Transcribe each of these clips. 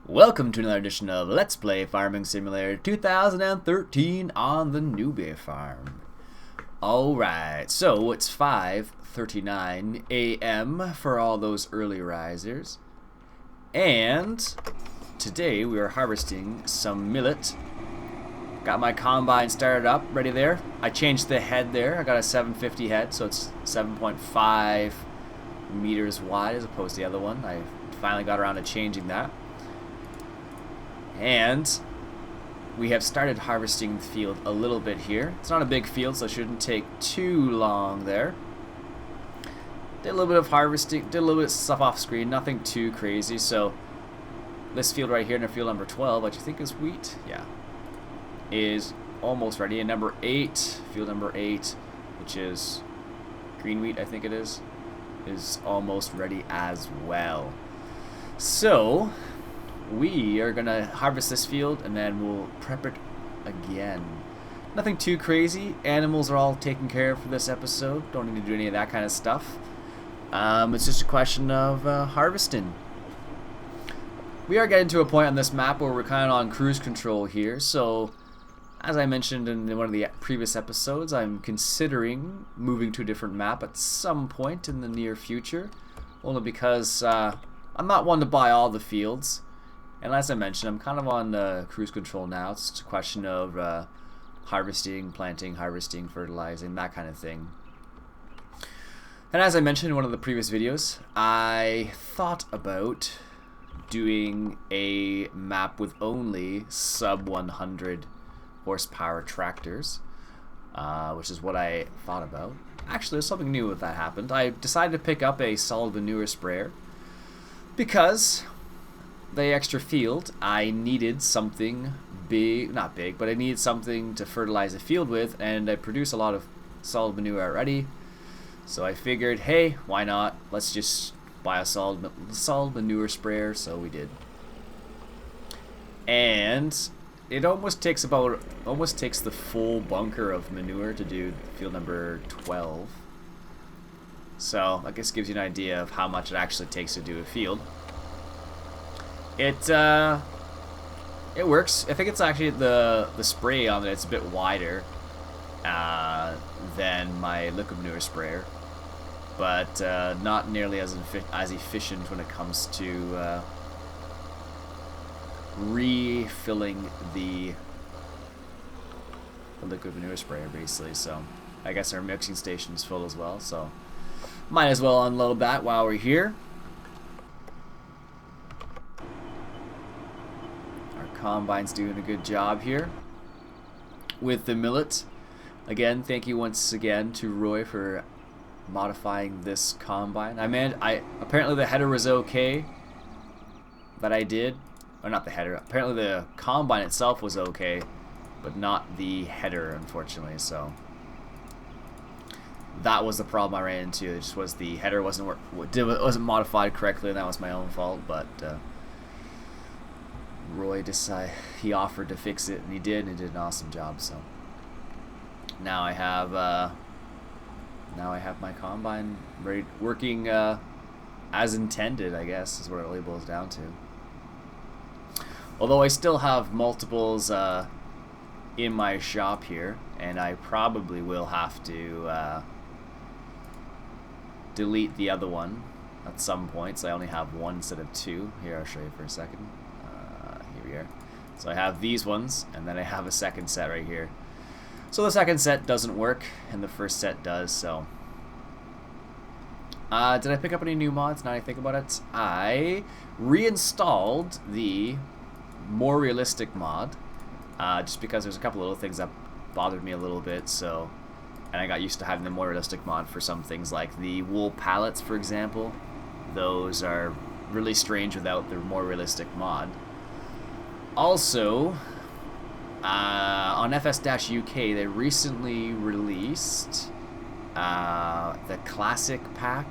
Welcome to another edition of Let's Play Farming Simulator 2013 on the Newbie farm. Alright, so it's 5:39 a.m. for all those early risers. And today we are harvesting some millet. Got my combine started up, ready there. I changed the head there. I got a 750 head, so it's 7.5 meters wide as opposed to the other one. I finally got around to changing that. And we have started harvesting the field a little bit here. It's not a big field, so it shouldn't take too long there. Did a little bit of harvesting, did a little bit of stuff off screen, nothing too crazy. So this field right here, in field number 12, which I think is wheat, yeah, is almost ready. And number 8, field number 8, which is green wheat, I think it is almost ready as well. So we are gonna harvest this field and then we'll prep it again. Nothing too crazy. Animals are all taken care of for this episode. Don't need to do any of that kind of stuff. It's just a question of harvesting. We are getting to a point on this map where we're kind of on cruise control here. So, as I mentioned in one of the previous episodes, I'm considering moving to a different map at some point in the near future. Only because I'm not one to buy all the fields. And as I mentioned, I'm kind of on cruise control now. It's just a question of harvesting, planting, harvesting, fertilizing, that kind of thing. And as I mentioned in one of the previous videos, I thought about doing a map with only sub 100 horsepower tractors, which is what I thought about. Actually, there's something new that happened. I decided to pick up a solid manure sprayer because the extra field, I needed something big, not big, but I needed something to fertilize the field with, and I produce a lot of solid manure already. So I figured, hey, why not? Let's just buy a solid manure sprayer. So we did, and it almost takes the full bunker of manure to do field number 12. So I guess it gives you an idea of how much it actually takes to do a field. It works. I think it's actually the spray on it. It's a bit wider than my liquid manure sprayer, but not nearly as efficient when it comes to refilling the liquid manure sprayer, basically. So I guess our mixing station is full as well. So might as well unload that while we're here. Combine's doing a good job here with the millet. Again, thank you once again to Roy for modifying this combine. Apparently the header was okay that I did, or not the header. Apparently the combine itself was okay, but not the header, unfortunately. So that was the problem I ran into. It just was the header wasn't modified correctly, and that was my own fault. But Roy he offered to fix it, and he did an awesome job. So now I have my combine ready, working as intended, I guess is what it really boils down to. Although I still have multiples in my shop here, and I probably will have to delete the other one at some point, so I only have one instead of two. Here, I'll show you for a second. Here. So I have these ones, and then I have a second set right here. So the second set doesn't work, and the first set does. So did I pick up any new mods? Now I think about it, I reinstalled the more realistic mod, just because there's a couple little things that bothered me a little bit. So, and I got used to having the more realistic mod for some things like the wool pallets, for example. Those are really strange without the more realistic mod. Also, on FS-UK, they recently released the classic pack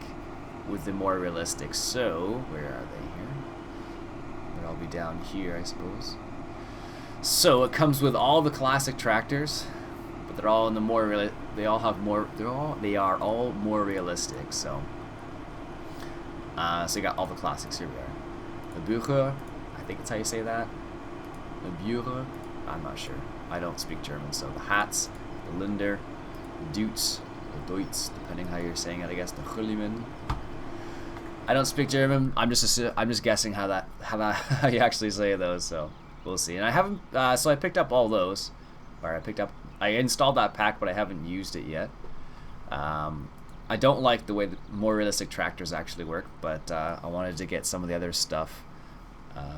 with the more realistic. So, where are they here? They'll be down here, I suppose. So it comes with all the classic tractors, but they're all in the more they are all more realistic. So, so you got all the classics. Here we are. The Bucher, I think that's how you say that. Manure. I'm not sure. I don't speak German, so the hats, the Linder, the Dutes, the Deutz, depending how you're saying it, I guess, the Hulliman. I don't speak German. I'm just guessing how you actually say those, so we'll see. And I haven't so I picked up all those. Or I installed that pack, but I haven't used it yet. I don't like the way the more realistic tractors actually work, but I wanted to get some of the other stuff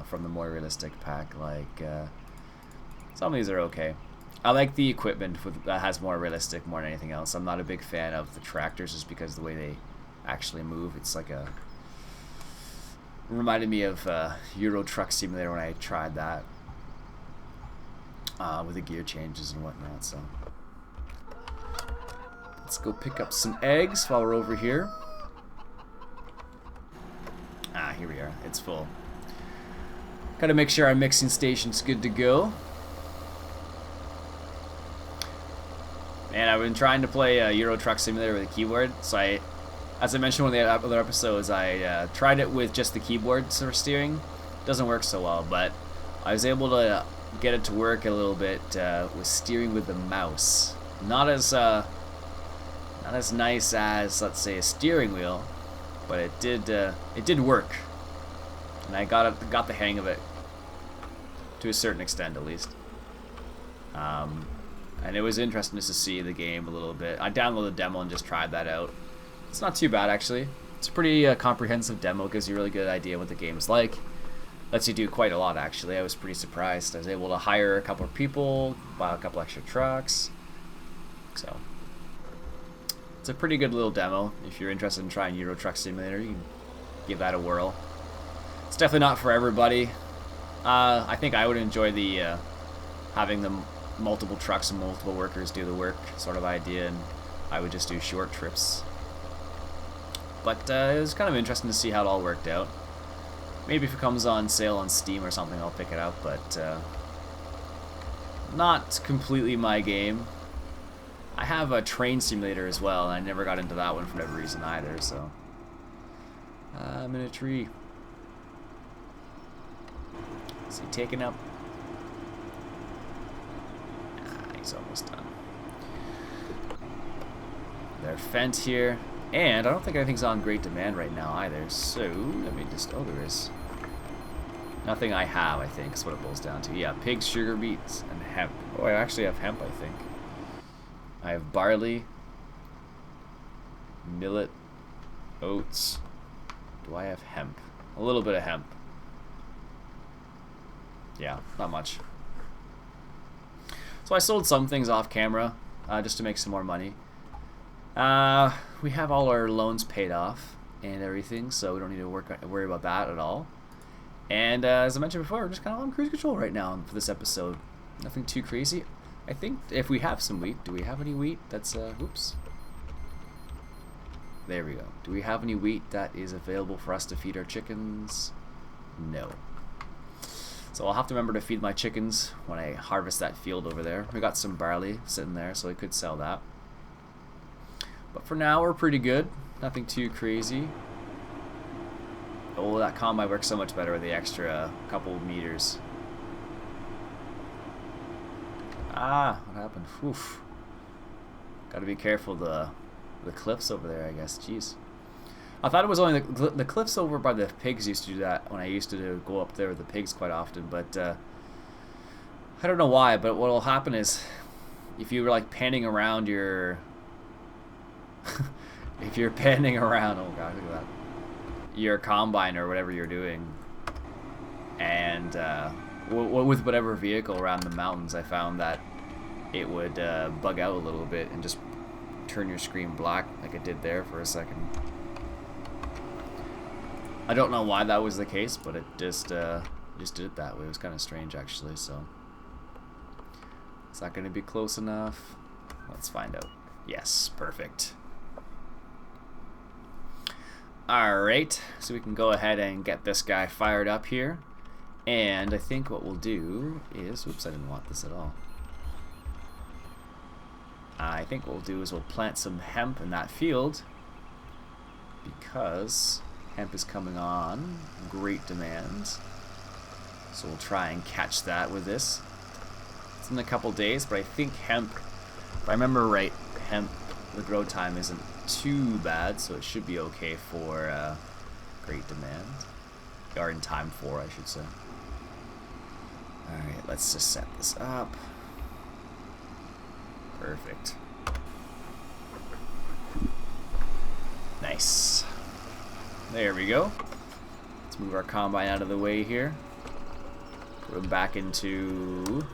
from the more realistic pack. Like some of these are okay. I like the equipment that has more realistic more than anything else. I'm not a big fan of the tractors just because of the way they actually move. It's like reminded me of Euro Truck Simulator when I tried that with the gear changes and whatnot. So let's go pick up some eggs while we're over here. Here we are. It's full. Gotta make sure our mixing station's good to go. And I've been trying to play Euro Truck Simulator with a keyboard, so as I mentioned in one of the other episodes, I tried it with just the keyboard for steering. Doesn't work so well, but I was able to get it to work a little bit with steering with the mouse. Not as nice as, let's say, a steering wheel, but it did work, and I got the hang of it to a certain extent, at least. And it was interesting just to see the game a little bit. I downloaded the demo and just tried that out. It's not too bad, actually. It's a pretty comprehensive demo. Gives you a really good idea what the game's like. Lets you do quite a lot, actually. I was pretty surprised. I was able to hire a couple of people, buy a couple extra trucks. So it's a pretty good little demo. If you're interested in trying Euro Truck Simulator, you can give that a whirl. It's definitely not for everybody. I think I would enjoy the having the multiple trucks and multiple workers do the work sort of idea, and I would just do short trips. But it was kind of interesting to see how it all worked out. Maybe if it comes on sale on Steam or something, I'll pick it up, but not completely my game. I have a train simulator as well, and I never got into that one for whatever reason either, so. I'm in a tree. Is he taking up? He's almost done. They're fent here. And I don't think anything's on great demand right now either, so let me just, oh, there is. Nothing I have, I think, is what it boils down to. Yeah, pigs, sugar beets, and hemp. Oh, I actually have hemp, I think. I have barley, millet, oats. Do I have hemp? A little bit of hemp. Yeah, not much. So I sold some things off camera just to make some more money. We have all our loans paid off and everything, so we don't need to worry about that at all. And as I mentioned before, we're just kind of on cruise control right now for this episode. Nothing too crazy. I think if we have some wheat, do we have any wheat that's, oops. There we go. Do we have any wheat that is available for us to feed our chickens? No. So I'll have to remember to feed my chickens when I harvest that field over there. We got some barley sitting there, so we could sell that. But for now, we're pretty good. Nothing too crazy. Oh, that combine works so much better with the extra couple of meters. Ah, what happened? Oof. Gotta be careful the cliffs over there, I guess. Jeez. I thought it was only the cliffs over by the pigs used to do that when I used to go up there with the pigs quite often, but I don't know why, but what will happen is if you were like panning around your if you're panning around, oh god, look at that, your combine or whatever you're doing, and with whatever vehicle around the mountains, I found that it would bug out a little bit and just turn your screen black like it did there for a second. I don't know why that was the case, but it just did it that way. It was kind of strange, actually. So, is that going to be close enough? Let's find out. Yes, perfect. All right, so we can go ahead and get this guy fired up here, and I think what we'll do is, oops, I didn't want this at all. I think what we'll do is we'll plant some hemp in that field because hemp is coming on great demand. So we'll try and catch that with this. It's in a couple days, but I think hemp, if I remember right, hemp, the grow time isn't too bad, so it should be okay for great demand. Or in time for, I should say. Alright, let's just set this up. Perfect. Nice. There we go. Let's move our combine out of the way here. Put him back into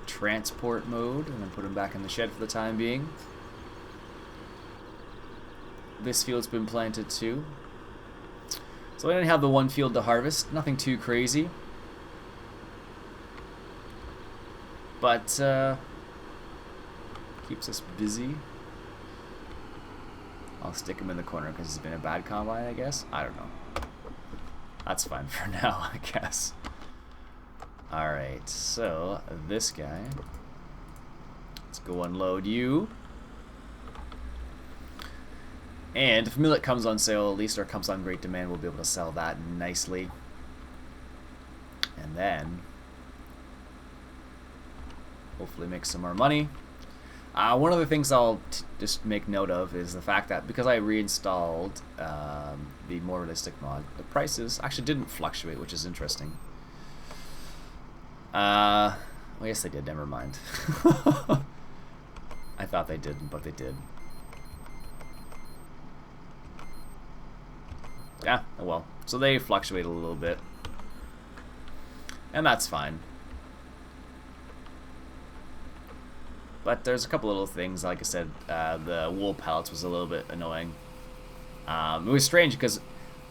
transport mode, and then put him back in the shed for the time being. This field's been planted too. So I only have the one field to harvest. Nothing too crazy. But keeps us busy. I'll stick him in the corner because it's been a bad combine, I guess. I don't know. That's fine for now, I guess. Alright, so this guy. Let's go unload you. And if millet comes on sale, at least, or comes on great demand, we'll be able to sell that nicely. And then hopefully make some more money. One of the things I'll just make note of is the fact that because I reinstalled the more realistic mod, the prices actually didn't fluctuate, which is interesting. Well, yes, they did. Never mind. I thought they didn't, but they did. Yeah, oh well. So they fluctuate a little bit. And that's fine. But there's a couple little things, like I said, the wool pellets was a little bit annoying. It was strange because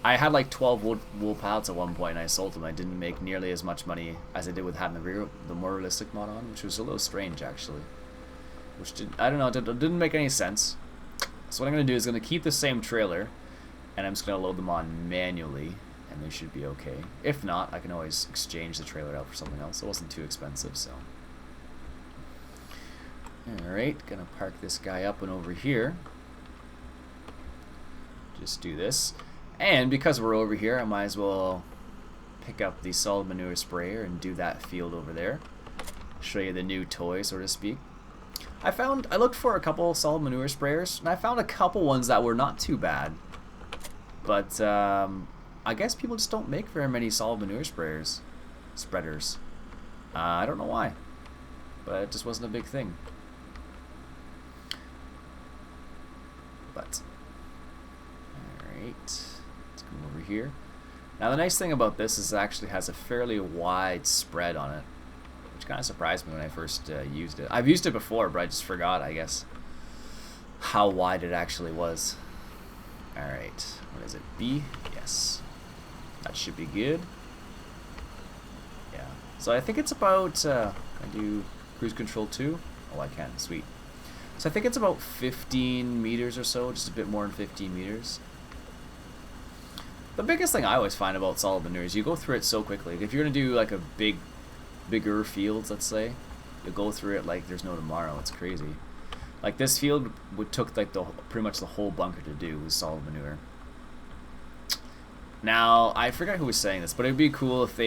I had like 12 wool pallets at one point and I sold them. I didn't make nearly as much money as I did with having the more realistic mod on, which was a little strange actually. Which I don't know, it didn't make any sense. So what I'm going to do is going to keep the same trailer and I'm just going to load them on manually and they should be okay. If not, I can always exchange the trailer out for something else. It wasn't too expensive, so. Alright, gonna park this guy up and over here. Just do this. And because we're over here, I might as well pick up the solid manure sprayer and do that field over there. Show you the new toy, so to speak. I looked for a couple solid manure sprayers, and I found a couple ones that were not too bad. But I guess people just don't make very many solid manure spreaders. I don't know why, but it just wasn't a big thing. But alright, let's come over here. Now the nice thing about this is it actually has a fairly wide spread on it, which kind of surprised me when I first used it. I've used it before, but I just forgot, I guess, how wide it actually was. Alright, what is it? B? Yes. That should be good. Yeah. So I think it's about, can I do cruise control 2? Oh, I can. Sweet. So I think it's about 15 meters or so, just a bit more than 15 meters. The biggest thing I always find about solid manure is you go through it so quickly. If you're going to do like a bigger fields, let's say, you'll go through it like there's no tomorrow. It's crazy. Like this field took like pretty much the whole bunker to do with solid manure. Now, I forgot who was saying this, but it'd be cool if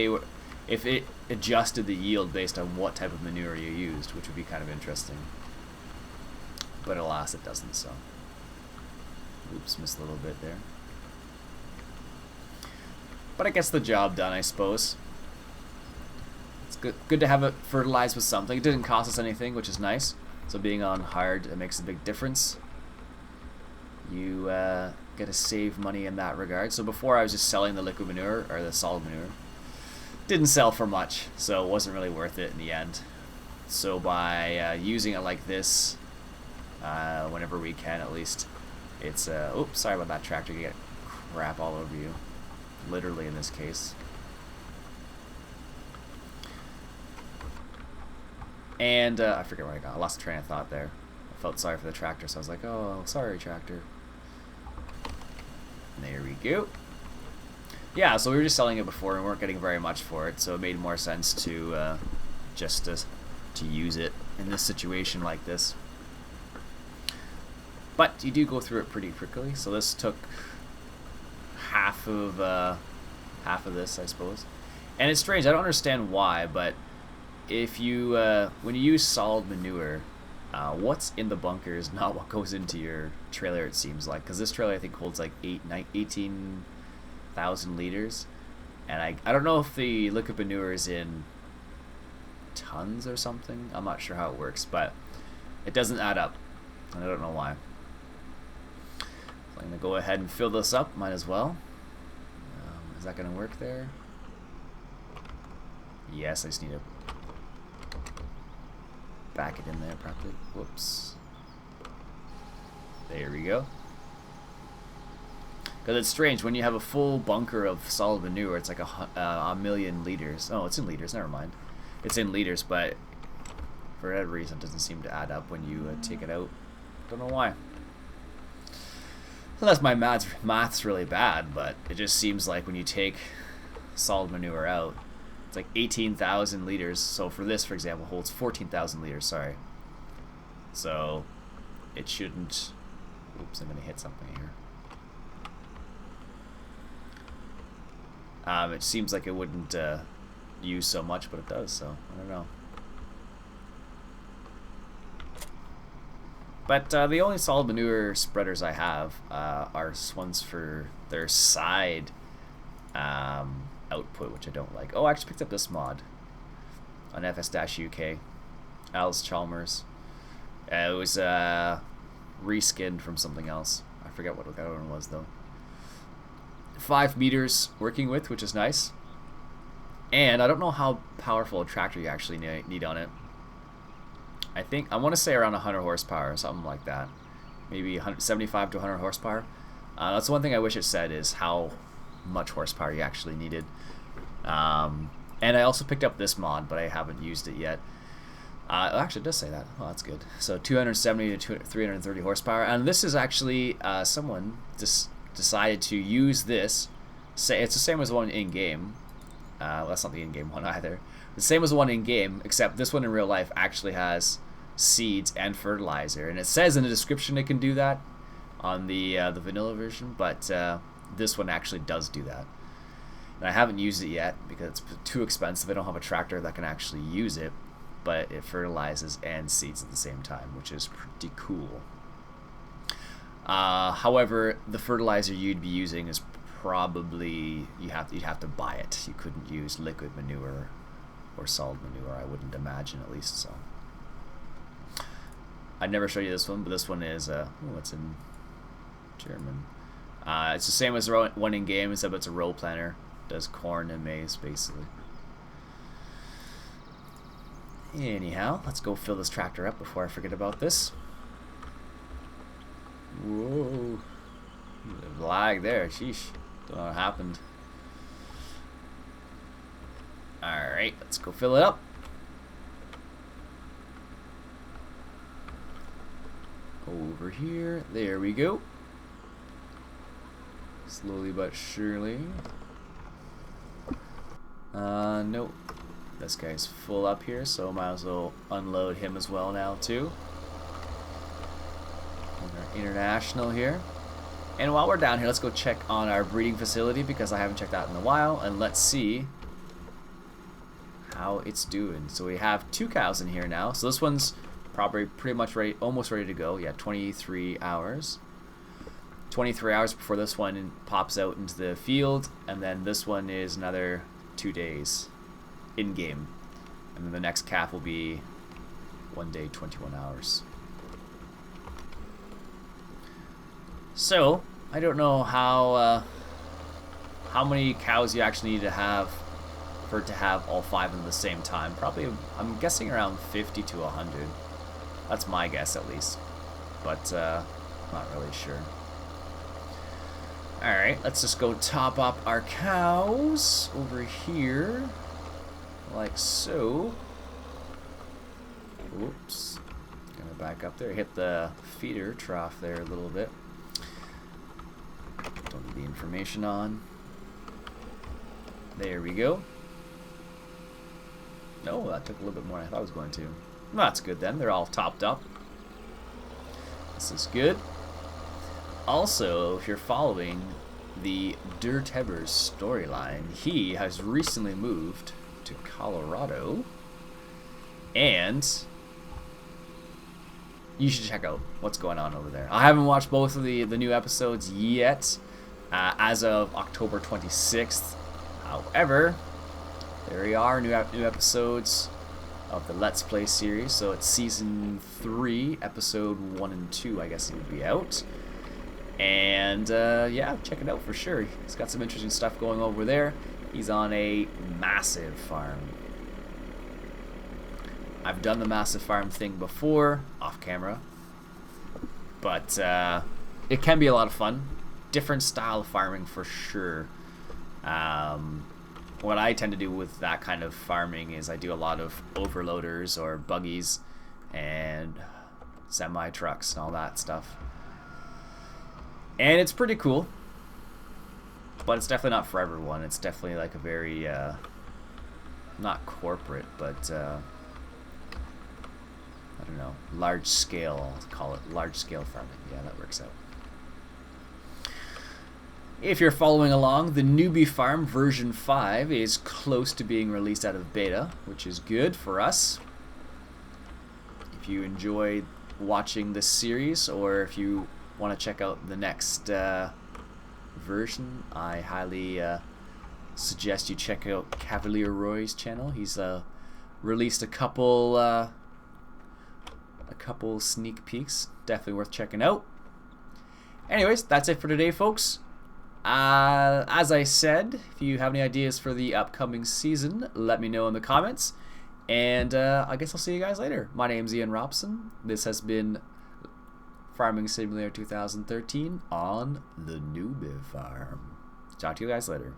it adjusted the yield based on what type of manure you used, which would be kind of interesting. But alas, it doesn't, so. Oops, missed a little bit there. But it gets the job done, I suppose. It's good to have it fertilized with something. It didn't cost us anything, which is nice. So being on hard, it makes a big difference. You get to save money in that regard. So before I was just selling the liquid manure, or the solid manure. Didn't sell for much, so it wasn't really worth it in the end. So by using it like this, whenever we can at least, it's, oops, sorry about that tractor, you get crap all over you. Literally in this case. And I forget where I got. I lost the train of thought there. I felt sorry for the tractor, so I was like, oh, sorry, tractor. There we go. Yeah, so we were just selling it before and weren't getting very much for it, so it made more sense to just to use it in this situation like this. But you do go through it pretty quickly, so this took half of this, I suppose. And it's strange, I don't understand why, but if you, when you use solid manure, what's in the bunker is not what goes into your trailer, it seems like. Because this trailer, I think, holds like 18,000 liters. And I don't know if the liquid manure is in tons or something. I'm not sure how it works, but it doesn't add up. And I don't know why. So I'm going to go ahead and fill this up. Might as well. Is that going to work there? Yes, I just need to back it in there properly. Whoops. There we go. Because it's strange, when you have a full bunker of solid manure, it's like a million liters. Oh, it's in liters, never mind. It's in liters, but for whatever reason, it doesn't seem to add up when you take it out. Don't know why. Unless my math's really bad, but it just seems like when you take solid manure out, it's like 18,000 liters. So for this, for example, holds 14,000 liters, sorry. So it shouldn't... Oops, I'm going to hit something here. It seems like it wouldn't use so much, but it does, so I don't know. But the only solid manure spreaders I have are ones for their side output, which I don't like. Oh, I actually picked up this mod on FS-UK. Alice Chalmers. It was reskinned from something else. I forget what that one was, though. 5 meters working with, which is nice. And I don't know how powerful a tractor you actually need on it. I want to say around 100 horsepower or something like that. Maybe 75 to 100 horsepower. That's the one thing I wish it said, is how much horsepower you actually needed. And I also picked up this mod, but I haven't used it yet. Actually, it does say that. Oh, that's good. So 270 to 330 horsepower. And this is actually someone decided to use this. It's the same as the one in-game. That's not the in-game one either. The same as the one in-game, except this one in real life actually has seeds and fertilizer. And it says in the description it can do that on the vanilla version, but this one actually does do that. And I haven't used it yet because it's too expensive. I don't have a tractor that can actually use it, but it fertilizes and seeds at the same time, which is pretty cool. However, the fertilizer you'd be using is probably you'd have to buy it. You couldn't use liquid manure or solid manure, I wouldn't imagine, at least. So I'd never show you this one, but this one is it's in German. It's the same as the one in game, except it's a row planter. It does corn and maize basically. Anyhow, let's go fill this tractor up before I forget about this. Whoa, the lag there, sheesh, don't know what happened. Alright, let's go fill it up. Over here, there we go. Slowly but surely. Nope. This guy's full up here, so might as well unload him as well now too. Our international here. And while we're down here, let's go check on our breeding facility because I haven't checked that in a while, and let's see how it's doing. So we have 2 cows in here now. So this one's probably pretty much ready, almost ready to go. Yeah, 23 hours. 23 hours before this one pops out into the field, and then this one is another 2 days in game. And then the next calf will be 1 day, 21 hours. So, I don't know how many cows you actually need to have for it to have all 5 at the same time. Probably, I'm guessing around 50 to 100. That's my guess at least. But, not really sure. Alright, let's just go top up our cows over here. Like so. Oops. Gonna back up there. Hit the feeder trough there a little bit. Don't need the information on. There we go. No, that took a little bit more than I thought it was going to. Well, that's good then. They're all topped up. This is good. Also, if you're following the Dirt Hebbers storyline. He has recently moved to Colorado, and you should check out what's going on over there. I haven't watched both of the new episodes yet, as of October 26th. However, there are new episodes of the Let's Play series. So it's season 3, episode 1 and 2, I guess it would be out. And yeah, check it out for sure. He's got some interesting stuff going over there. He's on a massive farm. I've done the massive farm thing before, off camera, but it can be a lot of fun. Different style of farming for sure. What I tend to do with that kind of farming is I do a lot of overloaders or buggies and semi-trucks and all that stuff. And it's pretty cool, but it's definitely not for everyone. It's definitely like a very, not corporate, but I don't know, large scale, I'll call it large scale farming. Yeah, that works out. If you're following along, the Newbie Farm version 5 is close to being released out of beta, which is good for us. If you enjoyed watching this series, or if you want to check out the next version, I highly suggest you check out Cavalier Roy's channel. He's released a couple sneak peeks, definitely worth checking out. Anyways, that's it for today, folks. As I said, if you have any ideas for the upcoming season, let me know in the comments. And I guess I'll see you guys later. My name's Ian Robson. This has been Farming Simulator 2013 on the Newbie Farm. Talk to you guys later.